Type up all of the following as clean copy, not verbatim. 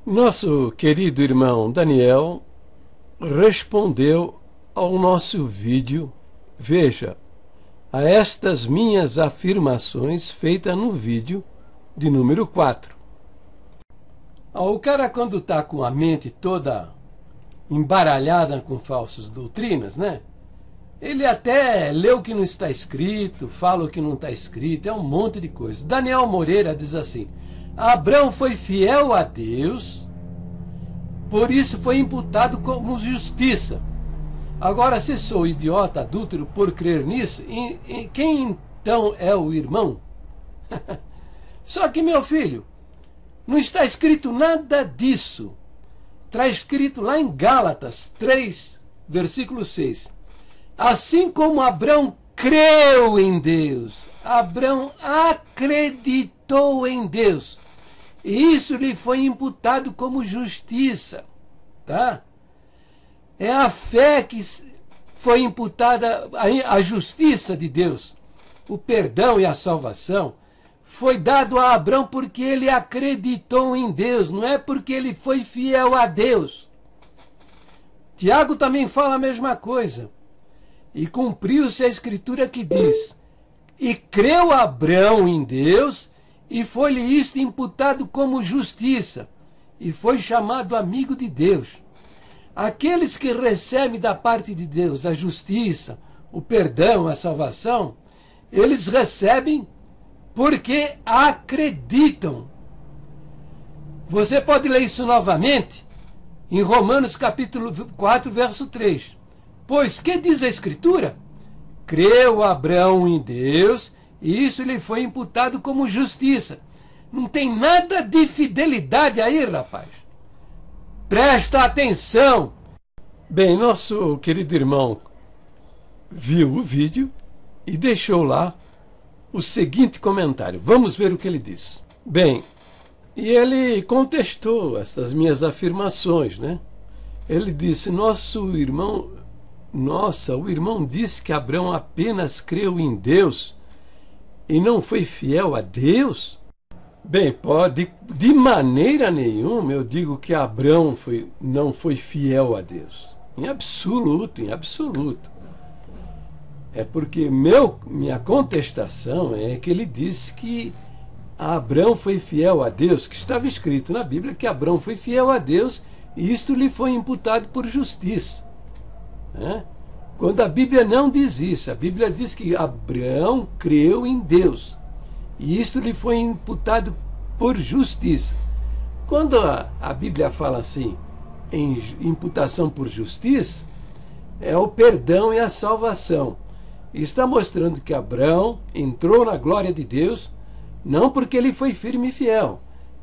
Nosso querido irmão Daniel respondeu ao nosso vídeo, veja, a estas minhas afirmações feitas no vídeo de número 4. O cara, quando está com a mente toda embaralhada com falsas doutrinas, né? Ele até lê o que não está escrito, fala o que não está escrito, é um monte de coisa. Daniel Moreira diz assim: Abraão foi fiel a Deus, por isso foi imputado como justiça. Agora, se sou idiota, adúltero, por crer nisso, quem então é o irmão? Só que, meu filho, não está escrito nada disso. Está escrito lá em Gálatas 3, versículo 6. Assim como Abraão creu em Deus, Abraão acreditou em Deus, e isso lhe foi imputado como justiça, tá? É a fé que foi imputada, a justiça de Deus, o perdão e a salvação, foi dado a Abraão porque ele acreditou em Deus, não é porque ele foi fiel a Deus. Tiago também fala a mesma coisa. E cumpriu-se a escritura que diz: e creu Abraão em Deus, e foi-lhe isto imputado como justiça, e foi chamado amigo de Deus. Aqueles que recebem da parte de Deus a justiça, o perdão, a salvação, eles recebem porque acreditam. Você pode ler isso novamente em Romanos capítulo 4, verso 3. Pois que diz a Escritura? Creu Abraão em Deus, e isso lhe foi imputado como justiça. Não tem nada de fidelidade aí, rapaz. Presta atenção. Bem, nosso querido irmão viu o vídeo e deixou lá o seguinte comentário. Vamos ver o que ele diz. Bem, e ele contestou essas minhas afirmações, né? Ele disse: o irmão disse que Abraão apenas creu em Deus e não foi fiel a Deus? Bem, de maneira nenhuma eu digo que Abraão não foi fiel a Deus. Em absoluto, em absoluto. É porque minha contestação é que ele disse que Abraão foi fiel a Deus, que estava escrito na Bíblia que Abraão foi fiel a Deus e isto lhe foi imputado por justiça. Né? Quando a Bíblia não diz isso, a Bíblia diz que Abraão creu em Deus e isto lhe foi imputado por justiça. Quando a Bíblia fala assim, em imputação por justiça, é o perdão e a salvação. E está mostrando que Abraão entrou na glória de Deus, não porque ele foi firme e fiel,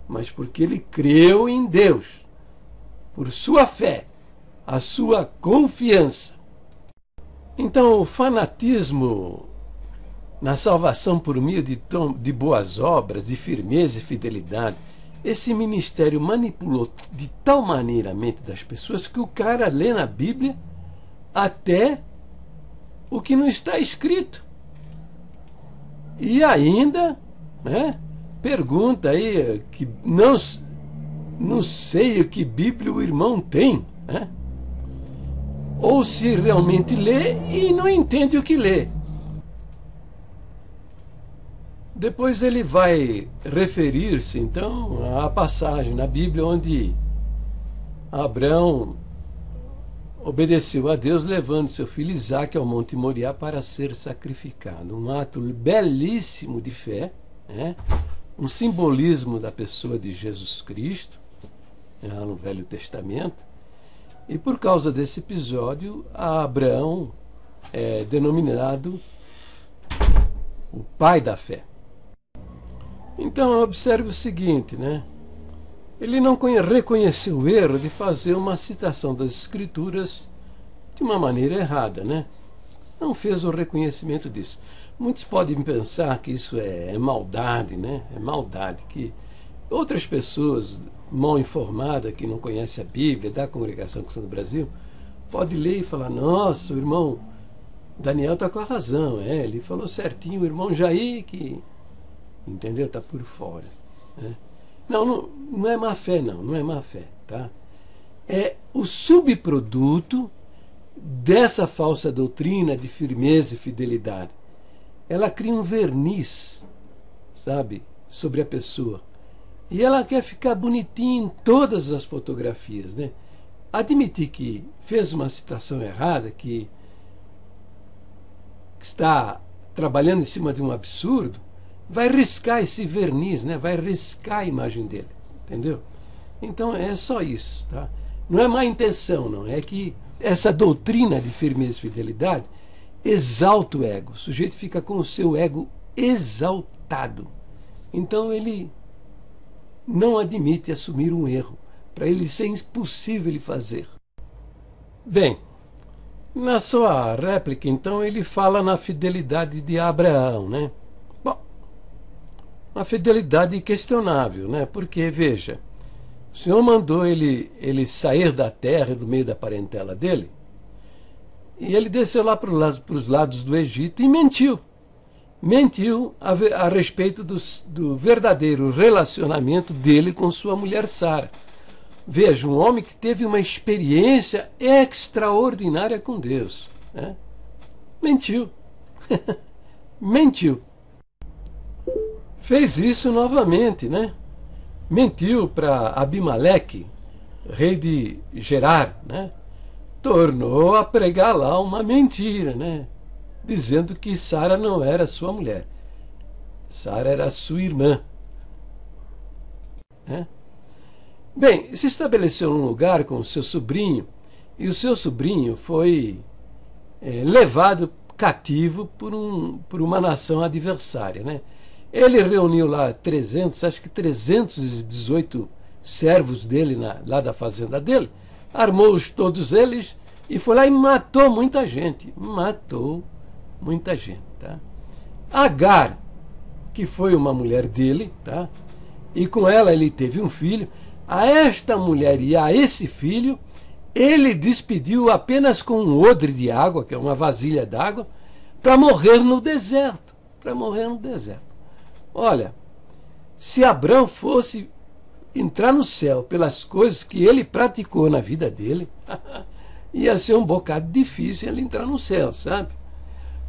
mas porque ele creu em Deus, por sua fé, a sua confiança. Então, o fanatismo na salvação por meio de boas obras, de firmeza e fidelidade, esse ministério manipulou de tal maneira a mente das pessoas que o cara lê na Bíblia até o que não está escrito. E ainda, né, pergunta aí, que não sei o que Bíblia o irmão tem, né? Ou se realmente lê e não entende o que lê. Depois ele vai referir-se, então, à passagem na Bíblia onde Abraão obedeceu a Deus, levando seu filho Isaque ao Monte Moriá para ser sacrificado. Um ato belíssimo de fé, né? Um simbolismo da pessoa de Jesus Cristo, no Velho Testamento. E por causa desse episódio, Abraão é denominado o pai da fé. Então, observe o seguinte, né? Ele não reconheceu o erro de fazer uma citação das Escrituras de uma maneira errada, né? Não fez o reconhecimento disso. Muitos podem pensar que isso é maldade, né? É maldade, que outras pessoas mal informadas, que não conhecem a Bíblia, da Congregação Cristã do Brasil, pode ler e falar: nossa, o irmão Daniel está com a razão, ele falou certinho, o irmão Jair que, entendeu, está por fora, né? Não é má fé, não é má fé, tá? É o subproduto dessa falsa doutrina de firmeza e fidelidade. Ela cria um verniz, sabe, sobre a pessoa. E ela quer ficar bonitinha em todas as fotografias, né? Admitir que fez uma situação errada, que está trabalhando em cima de um absurdo, vai riscar esse verniz, né? Vai riscar a imagem dele, entendeu? Então é só isso, tá? Não é má intenção, não. É que essa doutrina de firmeza e fidelidade exalta o ego. O sujeito fica com o seu ego exaltado. Então ele não admite assumir um erro. Para ele isso é impossível ele fazer. Bem, na sua réplica, então, ele fala na fidelidade de Abraão, né? Bom, uma fidelidade questionável, né? Porque, veja, o Senhor mandou ele sair da terra, do meio da parentela dele, e ele desceu lá para os lados do Egito e mentiu. Mentiu a respeito do verdadeiro relacionamento dele com sua mulher Sara. Veja, um homem que teve uma experiência extraordinária com Deus, né? Mentiu. Mentiu. Fez isso novamente, né? Mentiu para Abimeleque, rei de Gerar, né? Tornou a pregar lá uma mentira, né? Dizendo que Sara não era sua mulher. Sara era sua irmã, né? Bem, se estabeleceu num lugar com o seu sobrinho, e o seu sobrinho foi levado cativo por uma nação adversária, né? Ele reuniu lá 300, acho que 318 servos dele lá da fazenda dele, armou-os todos eles e foi lá e matou muita gente. Matou muita gente, tá? Agar, que foi uma mulher dele, tá? E com ela ele teve um filho. A esta mulher e a esse filho, ele despediu apenas com um odre de água, que é uma vasilha d'água, para morrer no deserto. Para morrer no deserto. Olha, se Abraão fosse entrar no céu pelas coisas que ele praticou na vida dele, ia ser um bocado difícil ele entrar no céu, sabe?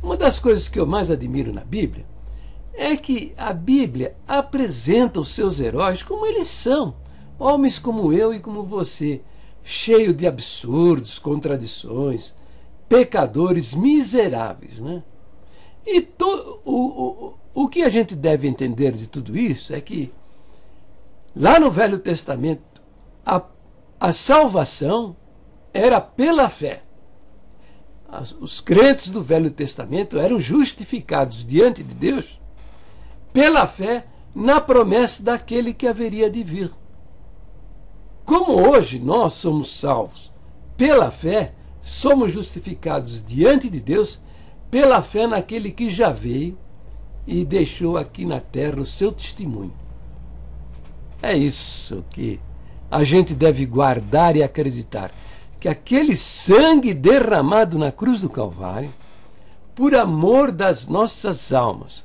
Uma das coisas que eu mais admiro na Bíblia é que a Bíblia apresenta os seus heróis como eles são. Homens como eu e como você, cheio de absurdos, contradições, pecadores miseráveis, né? E o que a gente deve entender de tudo isso é que lá no Velho Testamento a salvação era pela fé. Os crentes do Velho Testamento eram justificados diante de Deus pela fé na promessa daquele que haveria de vir. Como hoje nós somos salvos pela fé, somos justificados diante de Deus pela fé naquele que já veio e deixou aqui na terra o seu testemunho. É isso que a gente deve guardar e acreditar, que aquele sangue derramado na cruz do Calvário, por amor das nossas almas,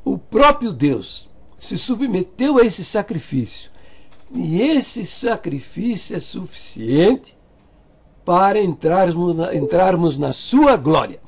o próprio Deus se submeteu a esse sacrifício, e esse sacrifício é suficiente para entrarmos na sua glória.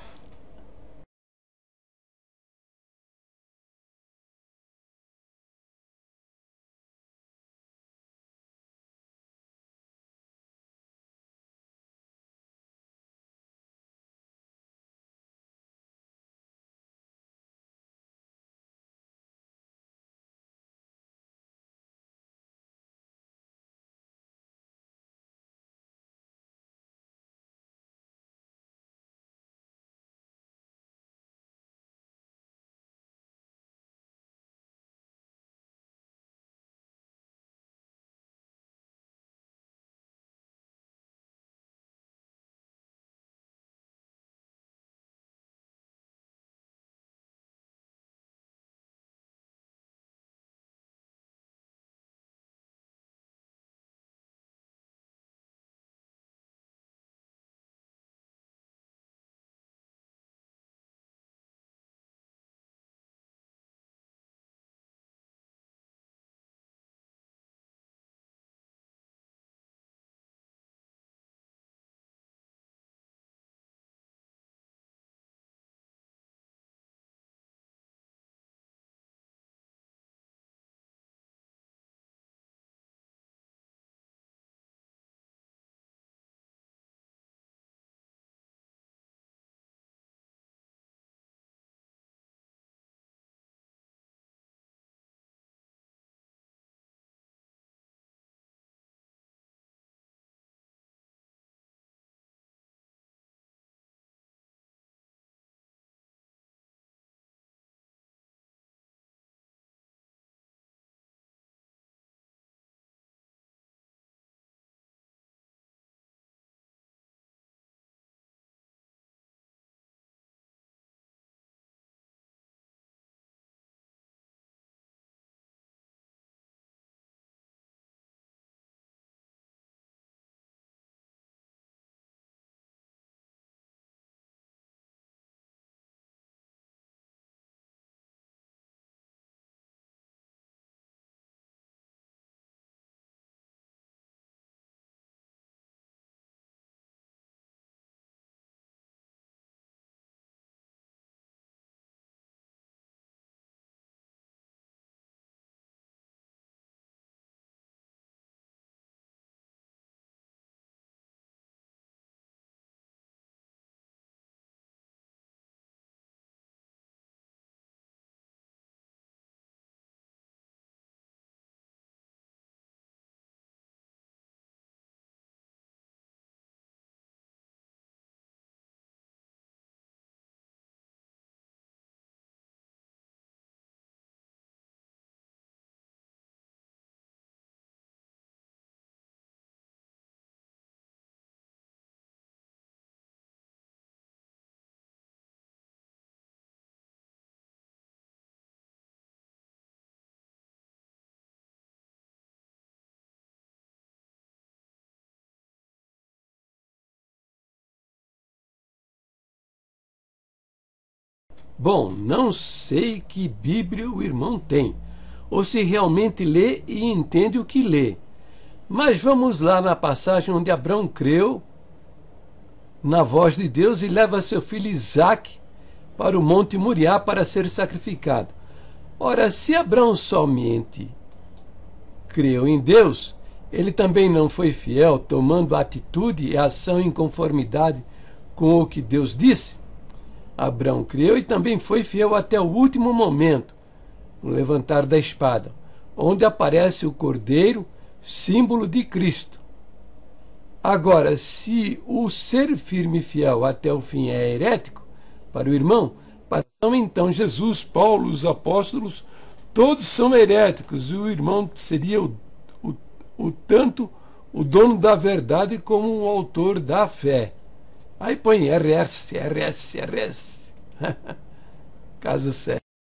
Bom, não sei que Bíblia o irmão tem, ou se realmente lê e entende o que lê. Mas vamos lá na passagem onde Abraão creu na voz de Deus e leva seu filho Isaque para o monte Moriá para ser sacrificado. Ora, se Abraão somente creu em Deus, ele também não foi fiel, tomando atitude e ação em conformidade com o que Deus disse? Abraão creu e também foi fiel até o último momento, no levantar da espada, onde aparece o Cordeiro, símbolo de Cristo. Agora, se o ser firme e fiel até o fim é herético para o irmão, então Jesus, Paulo, os apóstolos, todos são heréticos, e o irmão seria tanto o dono da verdade como o autor da fé. Aí põe RS. Caso certo.